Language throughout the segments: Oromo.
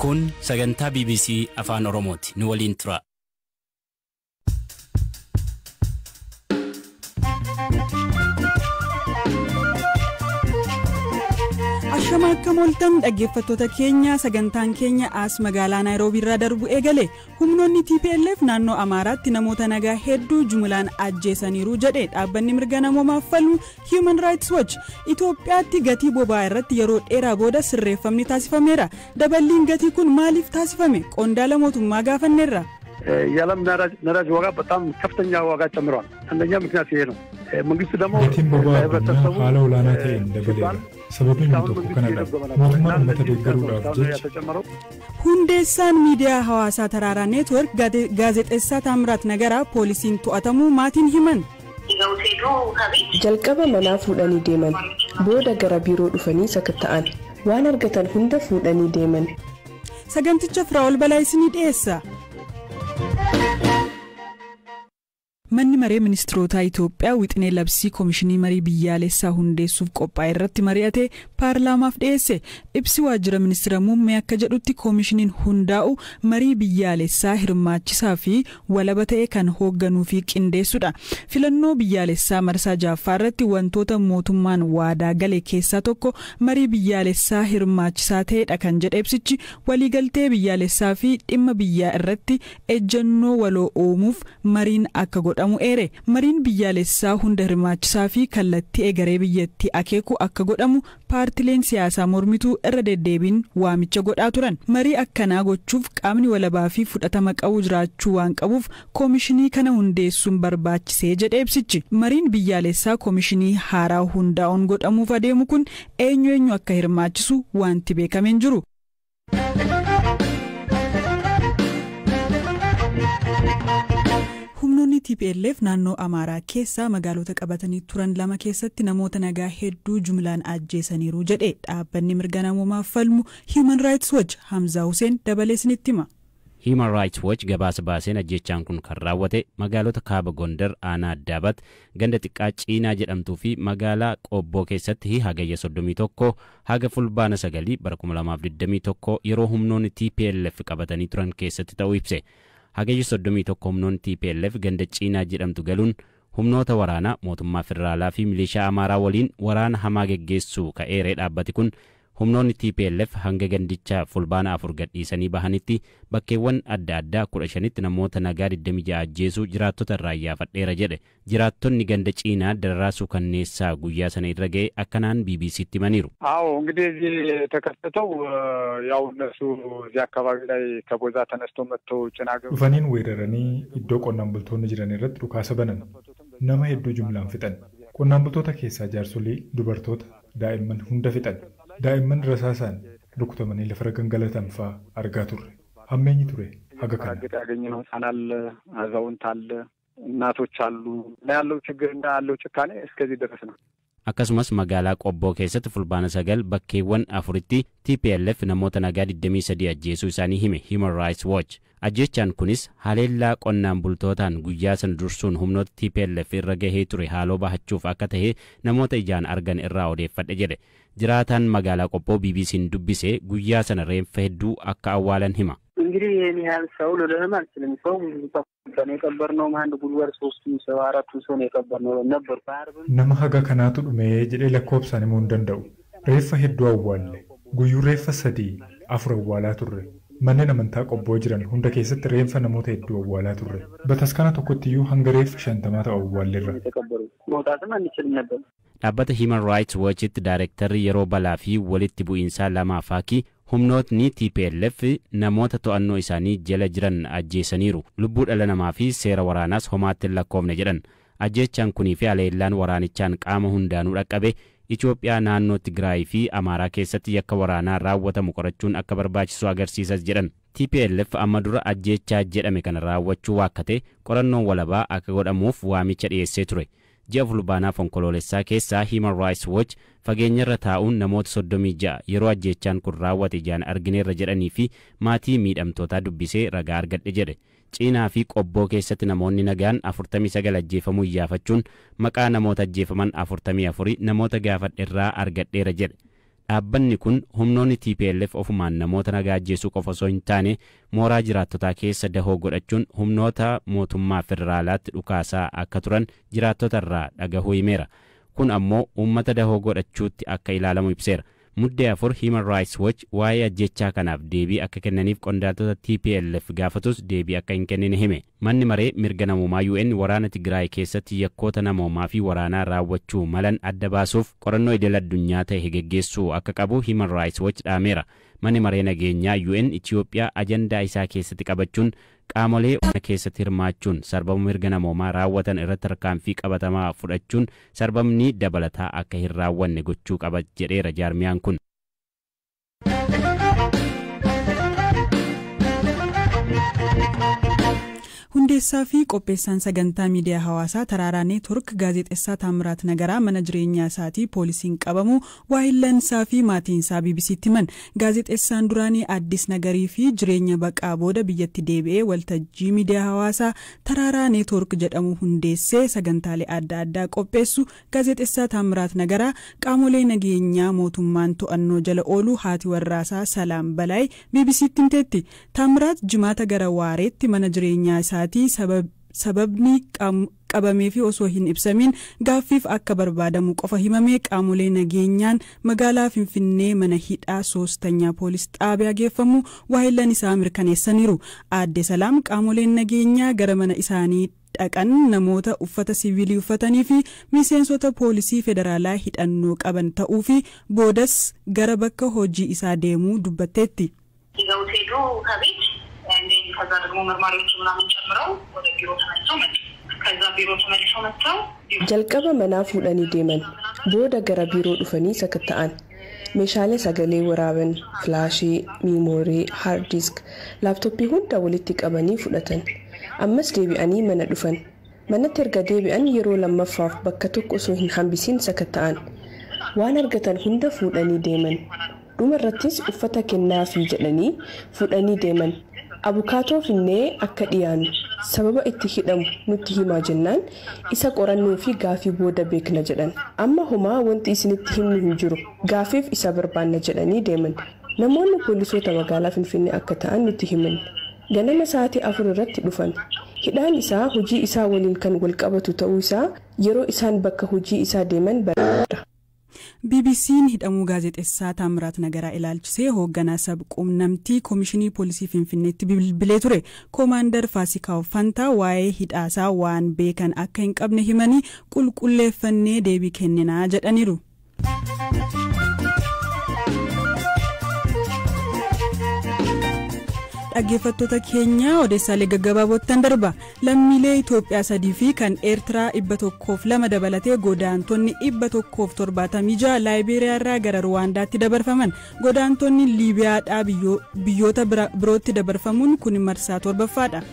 Kun sagantaa BBC Afaan Oromooti. Nu waliin tura. Akka moltan dhaggeeffattoota keenya sagantaan keenya as magaalaa Naayiroobii irraa darbu eegale humnoonni TPLF naannoo Amaaraatti namoota nagaa hedduu jumlaan ajjeesaniiru jedhe dhaabbanni mirga namoomaaf falmu Human Rights Watch. Itoophiyaatti gatii boba'aa irratti yeroo dheeraa booda sirreeffamni taasifameera. Daballiin gatii kun maaliif taasifame? Qondaala mootummaa gaafanneerra. የዓለም ነዳጅ ዋጋ በጣም ከፍተኛ ዋጋ ጨምሯል። አንደኛ ምክንያት ይሄ ነው። መንግስት ደግሞ ህብረተሰቡ ሀላውላና ተንደበለ ሰበብን ምንድነው ከናዳ ሞቱማን መተደገሩዳፍ ጀች ሁንዴሳን ሚዲያ ሐዋሳ ተራራ ኔትወርክ ጋዜጠሳ ታምራት ነገራ ፖሊሲን ቶአተሙ ማቲን ሂመን jalqaba manaa fuudhanii deeman booda gara biiroo dhufanii sakatta'an waan argatan hunda fuudhanii deeman saganticha Firaa'ol Balaayisni dhiyeessa. Manni maree ministeerota Itoophiyaa wixinee labsii koomishinii marii biyyaalessaa hundeessuuf qophaa'e irratti mari'ate paarlaamaaf dhiyeesse. Ibsi waajjira ministeera muummee akka jedhutti koomishiniin hundaa'u marii biyyaalessaa hirmaachisaa fi walaba ta'e kan hoogganuu fi qindeessudha. Filannoo biyyaalessaa marsaa jaaffaa irratti wantoota mootummaan waadaa gale keessaa tokko marii biyyaalessaa hirmaachisaa ta'edha kan jedhe ibsichi waliigaltee biyyaalessaa fi dhimma biyyaa irratti ejjennoo waloo uumuuf mariin akka godhamu mariin biyyaalessaa hunda hirmaachisaa fi kallattii egeree biyyatti akeeku akka godhamu paartileen siyaasaa mormituu irra deddeebiin waamicha godhaa turan. Marii akkanaa gochuuf qaamni walabaa fi fudhatama qabu jiraachuu waan qabuuf koomishinii kana hundeessuun barbaachisee jedhe ibsichi. Mariin biyyaalessaa koomishinii haaraa hundaa'uun godhamuuf adeemu kun eenyu akka hirmaachisu wanti beekameen jiru. Humnoonni TPLF naannoo Amaaraa keessaa magaalota qabatanii turan lama keessatti namoota nagaa hedduu jumlaan ajjeesaniiru jedhe dhaabbanni mirga namoomaaf falmu Human Rights Watch Hamza Hussein dabaleesnitti hima. Human Rights Watch gabaasa baaseen ajjechaan kun kan raawwate magaalota Kaaba Gondar aanaa Addaabat ganda xiqqaa Ciinaa jedhamtuu fi magaalaa Qobboo keessatti hagayya 31 haga fulbaana 9 bara 2021 yeroo humnoonni TPLF qabatanii turan keessatti ta'uu ibse. Hagayya 31 humnoonni TPLF ganda Ciinaa jedhamtu galuun humnoota waraanaa mootummaa federaalaa fi milishaa Amaaraa waliin waraana hamaa geggeessuu ka'eeree dhaabbati kun humnoonni TPLF hanga gandicha fulbaana 4 gadhiisanii bahanitti bakkeewwan adda addaa 15tti namoota nagaa 26 ajjeesuu jiraattota irraa iyyaafadheera jedhe. Jiraattonni ganda Ciinaa dararaasuu kanneessaa guyyaa sana irra ga'e akkanaan BBCtti himaniiru. አዎ እንግዲህ እዚህ ተከስተው ያው እነሱ እዚህ አካባቢ ላይ ከቦዛ ተነስተው መጥተው ጭናገሩ ufaniin weeraranii iddoo qonnaan bultoonni jiran irratti dhukaasa banan nama hedduu jumlaan fixan qonnaan bultoota keessaa jaarsolii dubartoota daa'imman hunda fixan daa'imman rasaasaan rukutamanii lafa gangalatan fa'aa argaa turre hammeenyi ture haga kana ያገኘነው ህፃናት አዛውንት አለ እናቶች አሉ ያለው ችግርና ያለው ጭካኔ እስከዚህ ድረስ ነው። Akkasumas magaalaa Qobboo keessatti fulbaana 9 bakkeewwan 4tti TPLF namoota nagaa 23 ajjeesuu isaanii hime Human Rights Watch. Ajjechaan kunis haleellaa qonnaan bultootaan guyyaa san dursuun humnoota TPLF irra gahee ture haaloo bahachuuf akka ta'e namoota ijaan argan irraa odeeffadhe jedhe. Jiraataan magaalaa Qobboo BBC'n dubbise guyyaa sana reeffa hedduu akka awwaalan hima. እንግዲህ የኔ ያህል ሰው ለደህማ አልችልም ሰው በኔ ቀበርነው አንድ ጉልበር 3 ሰው 4 ሰው ነው የቀበርነው ነበር nama haga kanaatu dhume jedhee lakkoobsaan himuu hin danda'u reeffa hedduu awwaalle guyyuu reeffa 3-4 awwaalaa turre manneen amantaa Qobboo jiran hunda keessatti reeffa namoota hedduu awwaalaa turre bataskana tokkotti iyyuu hanga reeffa 50 ta'u awwaalleerra. Dhaabbata Human Rights Watch'tti daayirektarri yeroo balaa fi walitti bu'iinsaa lamaafaa humnootni TPLF namoota to'annoo isaanii jala jiran ajjeesaniiru lubbuu dhala namaa fi seera waraanaas homaatti lakkoofne jedhan. Ajjechaan kunii fi haleellaan waraanichaan qaama hundaanuu dhaqqabe Itoophiyaa naannoo Tigraay fi Amaaraa keessatti yakka waraanaa raawwatamu qorachuun akka barbaachisu agarsiisas jedhan. TPLF amma dura ajjechaa jedhame kana raawwachuu waakkate qorannoon walabaa akka godhamuuf waamicha dhiyeessee ture. Ji'a fulbaanaa fonkoloolessaa keessaa Human Rights Watch fageenyarra taa'uun namoota 36 yeroo ajjechaan kun raawwate ijaan argineerra jedhanii fi maatii miidhamtootaa dubbisee ragaa argadhe jedhe. Ciinaa fi Qobboo keessatti namoonni nagaan 49 ajjeefamuu iyyafachuun maqaa namoota ajjeefaman 44 namoota gaafadheerraa argadheera jedhe. dhaabbanni kun humnoonni TPLF ofumaan namoota nagaa ajjeesuu qofa osoo hin taane mooraa jiraattotaa keessa dahoo godhachuun humnoota mootummaa federaalaatti dhukaasaa akka turan jiraattota irraa dhagahuu himeera. Kun ammoo uummata dahoo godhachuutti akka ilaalamu ibseera. Muddee 4 Human Rights Watch waa'ee ajjechaa kanaaf deebii akka kennaniif qondaaltota TPLF gaafatus deebii akka hin kennine hime. Manni maree mirga namoomaa UN waraana Tigraay keessatti yakkoota namoomaa fi waraanaa raawwachuu malan adda baasuuf qorannoo idil addunyaa ta'e geggeessuu akka qabu Human Rights Watch dhaameera. Manni maree nageenyaa UN Itoophiyaa ajandaa isaa keessatti qabachuun qaamolee keessatti hirmaachuun sarbama mirga namoomaa raawwatan irratti tarkaanfii qabatamaa fudhachuun sarbamni dabalataa akka hin raawwanne gochuu qaba jedheera jaarmiyaan kun. hundeessaa fi qopheessaan sagantaa miidiyaa hawaasaa Taraaraa Neetwork gaazexeessaa Taamiraat Nagaraa mana jireenyaa isaatii poolisiin qabamu waayillansaa fi maatiinsaa BBC'tti himan. Gaazexeessaan duraanii Addis Nagarii fi jireenya baqaa booda biyyatti deebi'ee waltajjii miidiyaa hawaasaa Taraaraa Neetwork jedhamu hundeessee sagantaalee adda addaa qopheessu. Gaazexeessaa Taamiraat Nagaraa qaamolee nageenyaa mootummaan to'annoo jala oolu haati warraasaa Salaam Balaay BBC'tti himteetti. Taamiraat jimaata gara waareetti mana jireenyaa isaa sababni qabamee fi osoo hin ibsamin gaaffiif akka barbaadamu qofa himamee qaamolee nageenyaan magaalaa Finfinnee mana hidhaa 3ffaa poolis xaabiyaa geeffamu waayillan isaa mirkaneessaniiru. Aadde Salaam qaamoleen nageenyaa gara mana isaanii dhaqan namoota uffata siviilii uffatanii fi miseensota poolisii federaalaa hidhannoo qaban ta'uu fi boodas gara bakka hojii isaa deemuu dubbatteetti. ከዛ ደግሞ መርማሪዎች ምናምን ጨምረው ወደ ቢሮ ተመልሰው መጡ። ከዛ ቢሮ ተመልሰው መጥተው jalqaba manaa fuudhanii deeman booda gara biiroo dhufanii sakatta'an meeshaalee sagalee waraaban flaashii miimoorii hard disk laaptooppii hunda walitti qabanii fudhatan ammas deebi'anii mana dhufan manatti erga deebi'an yeroo lammaffaaf bakka tokko osoo hin hambisiin sakatta'an waan argatan hunda fuudhanii deeman dhumarrattis uffata kennaafi jedhanii fuudhanii deeman. Abukaatoo finnee akka dhiyaannu sababa itti hidhamu nutti himaa jennaan isa qorannoo fi gaafii booda beekna jedhan amma homaa wanti isinitti himnu hin jiru gaafiif isa barbaanna jedhanii deeman. Namoonni poolisoota magaalaa Finfinnee akka ta'an nutti himan ganama sa'aatii 4 irratti dhufan hidhaan isaa hojii isaa waliin kan wal qabatu ta'uu isaa yeroo isaan bakka hojii isaa deeman barbaada. BBC'n hidhamuu gaazexeessaa Taamiraat Nagaraa ilaalchisee hoogganaa sabquunnamtii Koomishinii Poolisii Finfinneetti bilbilee ture. Koomaandar Faasikaw Fantaa waa'ee hidhaasaa waan beekan akka hin qabne himanii qulqulleeffannee deebii kenninaa jedhaniiru. Dhaggeeffattoota keenya odeessaalee gaggabaabootan darba. Lammiilee Itoophiyaa 3 fi kan Eertiraa 102 dabalatee godaantonni 176 Laayibeeriyaa irraa gara Ruwaandaatti dabarfaman. Godaantonni Liibiyaadhaa biyyoota birootti dabarfamuun kun marsaa 7ffaadha.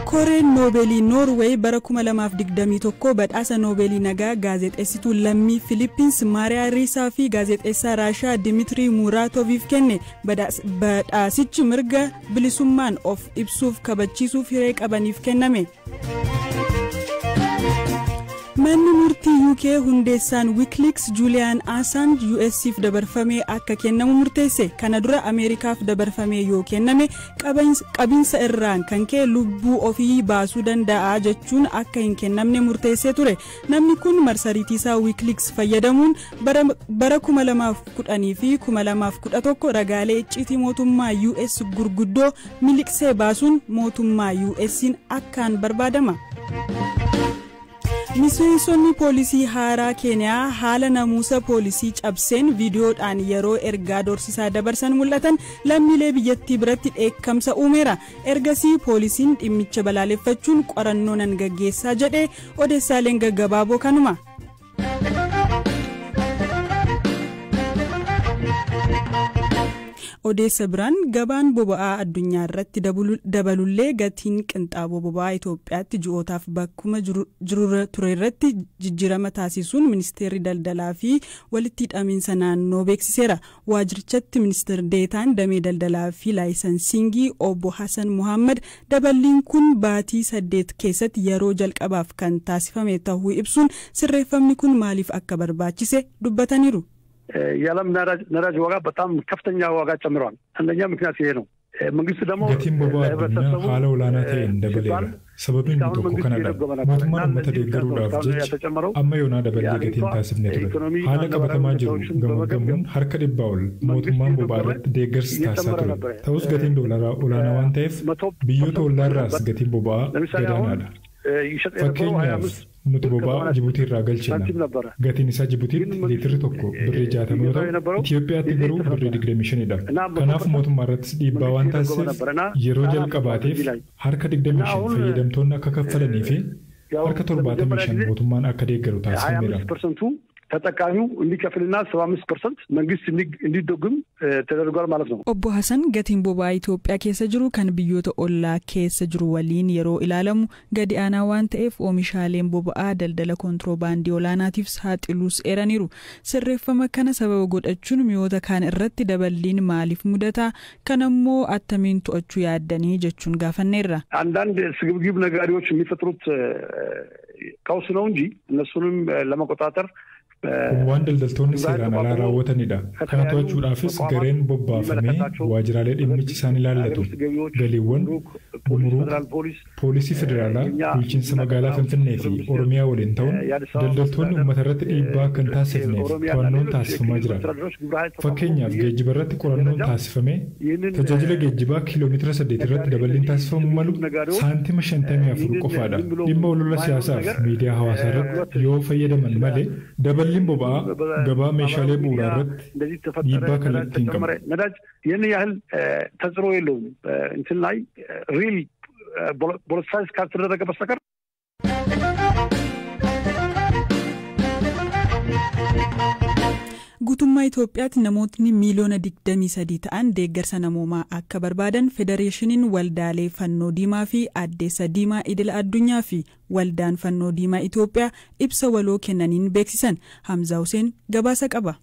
Koreen Noobeelii Noorweey bara 2021 badhaasa Noobeelii nagaa gaazexeessituu lammii Filippins Maariyaa Riisaa fi gaazexeessaa Raashaa Dimitrii Muuraatoviif kenne. Badhaasichi mirga bilisummaan of ibsuuf kabachiisuuf hiree qabaniif kenname. Manni murtii UK hundeessaan Wikileaks Julian Assange US'f dabarfamee akka kennamu murteesse. Kana dura Ameerikaaf dabarfamee yoo kenname qabinsa irraan kan ka'e lubbuu ofii baasuu danda'a jechuun akka hin kennamne murteessee ture. Namni kun marsariitii isaa Wikileaks fayyadamuun bara 2010 fi 2011 ragaalee icciitii mootummaa US gurguddoo miliqsee baasuun mootummaa US'n akkaan barbaadama. Miseensonni poolisii haaraa Keeniyaa haala namuusa poolisii cabseen viidiyoodhaan yeroo ergaa doorsisaa dabarsan mul'atan lammiilee biyyattii biratti dheekkamsa uumeera. Ergasii poolisiin dhimmicha balaaleffachuun qorannoo nan gaggeessaa jedhee odeessaaleen gaggabaaboo kanuma. Odeessa biraan gabaan boba'aa addunyaa irratti dabalullee gatiin qinxaaboo boba'aa Itoophiyaatti ji'ootaaf bakkuma jirurra ture irratti jijjiirama taasisuun ministeerri daldalaa fi walitti hidhamiinsa naannoo beeksiseera. Waajjirichatti ministeerri deetaan damee daldalaa fi laayisansingii obbo Hassan Muhammad daballiin kun baatii 8 keessatti yeroo jalqabaaf kan taasifame ta'uu ibsuun sirreeffamni kun maaliif akka barbaachise dubbataniiru. የዓለም ነዳጅ ዋጋ በጣም ከፍተኛ ዋጋ ጨምሯል። አንደኛ ምክንያት ይሄ ነው። መንግስት ደግሞ gatiin boba'aa addunyaa haala olaanaa ta'een dabaleera. Sababiin tokko kanadha. Mootummaan uummata deeggaruudhaaf jecha amma yoonaa dabalee gatiin taasifne ture. Haala qabatamaa jiru gamaggamuun harka 100 ol mootummaan boba'aa irratti deeggarsi taasisaa ture. Ta'us gatiin doolaraa olaanaa waan ta'eef biyyoota ollaarraas gatiin boba'aa gadaanaadha. Fakkeenyaaf nuti boba'aa Jibuutii irraa galchina. Gatiin isaa Jibuutiitti liitirri tokko birrii 60 yoo ta'u, Itoophiyaatti garuu birrii 25dha. Kanaaf mootummaa irrattis dhiibbaa waan taasiseef yeroo jalqabaatiif harka 25 fayyadamtoonni akka kaffalanii fi harka 75 mootummaan akka deeggaru taasifameera. ተጠቃሚው እንዲከፍልና 75% መንግስት እንዲደጉም ተደርጓል ማለት ነው። ኦቦ ሐሰን gatiin boba'aa Itoophiyaa keessa jiru kan biyyoota ollaa keessa jiru waliin yeroo ilaalamu gadi aanaa waan ta'eef oomishaaleen boba'aa daldala kontiroobaandii olaanaatiif saaxiluus eeraniiru. Sirreeffama kana sababa godhachuun mi'oota kaan irratti daballiin maaliif mudata? Kanammoo attamiin to'achuu yaaddanii jechuun gaafanneerra. አንዳንድ ስግብግብ ነጋዴዎች የሚፈጥሩት ቀውስ ነው እንጂ እነሱንም ለመቆጣጠር waan daldaltoonni seeraan alaa raawwatanidha. Kana to'achuudhaafis gareen bobbaafamee waajjiraalee dhimmichi isaan ilaallatu galiiwwan gumuruuka poolisii federaalaa bulchiinsa magaalaa Finfinnee fi Oromiyaa waliin ta'uun daldaltoonni uummata irratti dhiibbaa akka hin taasifneef qorannoon taasifamaa jira. Fakkeenyaaf geejjiba irratti qorannoon taasifamee tajaajila geejjibaa kiiloomeetira 8 irratti daballiin taasifamuu malu saantima 54 qofaadha. Dhimma olola siyaasaaf miidiyaa hawaasaa irratti yoo fayyadaman malee daballiin boba'aa gabaa meeshaalee bu'uuraa irratti dhiibbaa kallattii hin qabu. ነዳጅ ይህን ያህል ተጽዕኖ የለውም እንትን ላይ ሪል ፖለቲሳይዝ ካልተደረገ በስተቀር። Guutummaa Itoophiyaatti namootni miiliyoona 23 ta'an deeggarsa namoomaa akka barbaadan Federeeshiniin Waldaalee Fannoo Diimaa fi Addeessa Diimaa Idila Addunyaa fi Waldaan Fannoo Diimaa Itoophiyaa ibsa waloo kennaniin beeksisan. Hamzaa Hussein gabaasa qaba.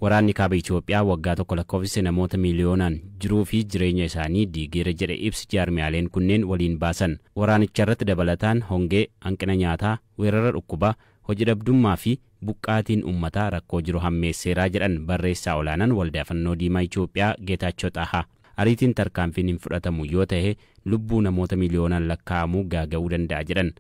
Waraanni kaaba Itoophiyaa waggaa tokko lakkoofsise namoota miiliyoonaan jiruu fi jireenya isaanii diigeera jedhe ibsi jaarmiyaaleen kunneen waliin baasan. Waraanicha irratti dabalataan hongee, hanqina nyaataa, weerara dhukkubaa, hojii dhabdummaa fi buqqaatiin uummataa rakkoo jiru hammeesseeraa jedhan barreessaa olaanaan Waldaa Fannoo Diimaa Itoophiyaa Geetaachoo Xahaa. Ariitiin tarkaanfiin hin fudhatamu yoo ta'e lubbuu namoota miiliyoonaan lakkaa'amuu gaaga'uu danda'a jedhan.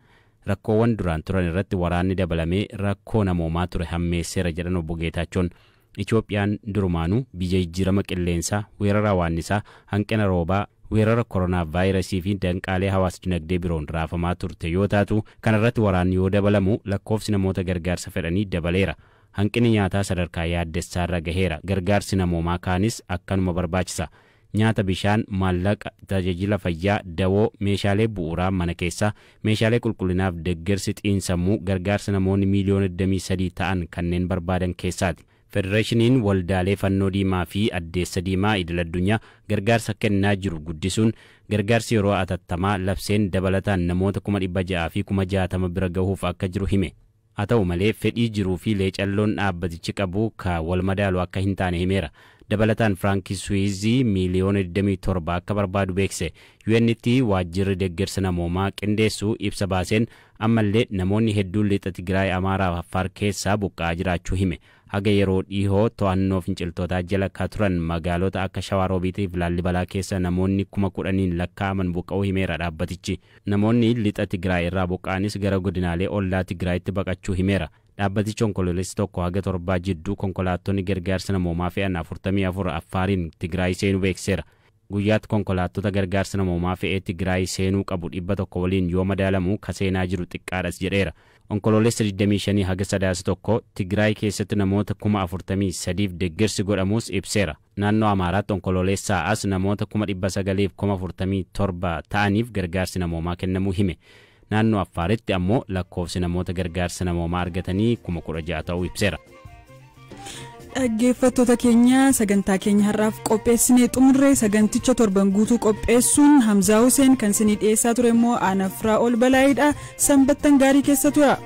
Rakkoowwan duraan turan irratti waraanni dabalamee rakkoo namoomaa ture hammeesseera jedhan obbo Geetaachoon. Itoophiyaan durumaanuu biyya jijjiirama qilleensaa, weerara hawaannisaa, hanqina roobaa, weerara koronaa vaayirasii fi danqaalee hawaas dinagdee biroon raafamaa turte yoo taatu kanarratti waraanni yoo dabalamu lakkoofsi namoota gargaarsa fedhanii dabaleera. Hanqinni nyaataa sadarkaa yaaddessaarra gaheera. Gargaarsi namoomaa kaanis akkanuma barbaachisa. Nyaata, bishaan, maallaqa, tajaajila fayyaa, dawoo, meeshaalee bu'uuraa mana keessaa, meeshaalee qulqullinaaf deeggarsi xiinsammuu gargaarsa namoonni miiliyoona 23 ta'an kanneen barbaadan keessaati. Federeeshiniin Waldaalee Fannoo Diimaa fi Addeessa Diimaa Idil Addunyaa gargaarsa kennaa jiru guddisuun gargaarsi yeroo atattamaa labseen dabalataan namoota 600 fi 60 bira gahuuf akka jiru hime. Haa ta'u malee fedhii jiruu fi leecalloon dhaabbatichi qabu ka wal madaalu akka hin taane himeera. Dabalataan Firankii Suwiizii miiliyoona 27 akka barbaadu beekse. UN'tti waajjirri deeggarsa namoomaa qindeessu ibsa baaseen ammallee namoonni hedduun lixa Tigraay, Amaaraa fi Affaar keessaa buqqa'aa jiraachuu hime. Haga yeroo dhihoo to'annoo finciltootaa jala ka turan magaalota akka Shawaroobiitii fi Laallibalaa keessa namoonni 10,000 lakkaa'aman buqqa'uu himeera dhaabbatichi. Namoonni lixa Tigraay irraa buqqa'anis gara godinaalee ollaa Tigraayitti baqachuu himeera. Dhaabbatichi onkoloolessi tokko haga 7 jidduu konkolaattonni gargaarsa namoomaa fe'an 44 Affaariin Tigraay seenuu beekseera. Guyyaatti konkolaattota gargaarsa namoomaa fe'ee Tigraay seenuu qabu 100 waliin yoo madaalamu ka seenaa jiru xiqqaadhas jedheera. Onkoloolessi 25 haga 31 Tigraay keessatti namoota 43,000 deeggarsi godhamuus ibseera. Naannoo Amaaraatti onkoloolessaa as namoota 947 ta'aniif gargaarsi namoomaa kennamuu hime. Naannoo Affaaritti ammoo lakkoofsi namoota gargaarsa namoomaa argatanii 16,000 ta'uu ibseera. Dhaggeeffattoota keenya sagantaa keenya har'aaf qopheessinee xumurree saganticha torban guutuu qopheessuun Hamzaa Hussein kan isinii dhiyeessaa ture immoo Anafraa ol balaayidha. Sanbattan gaarii keessa tura.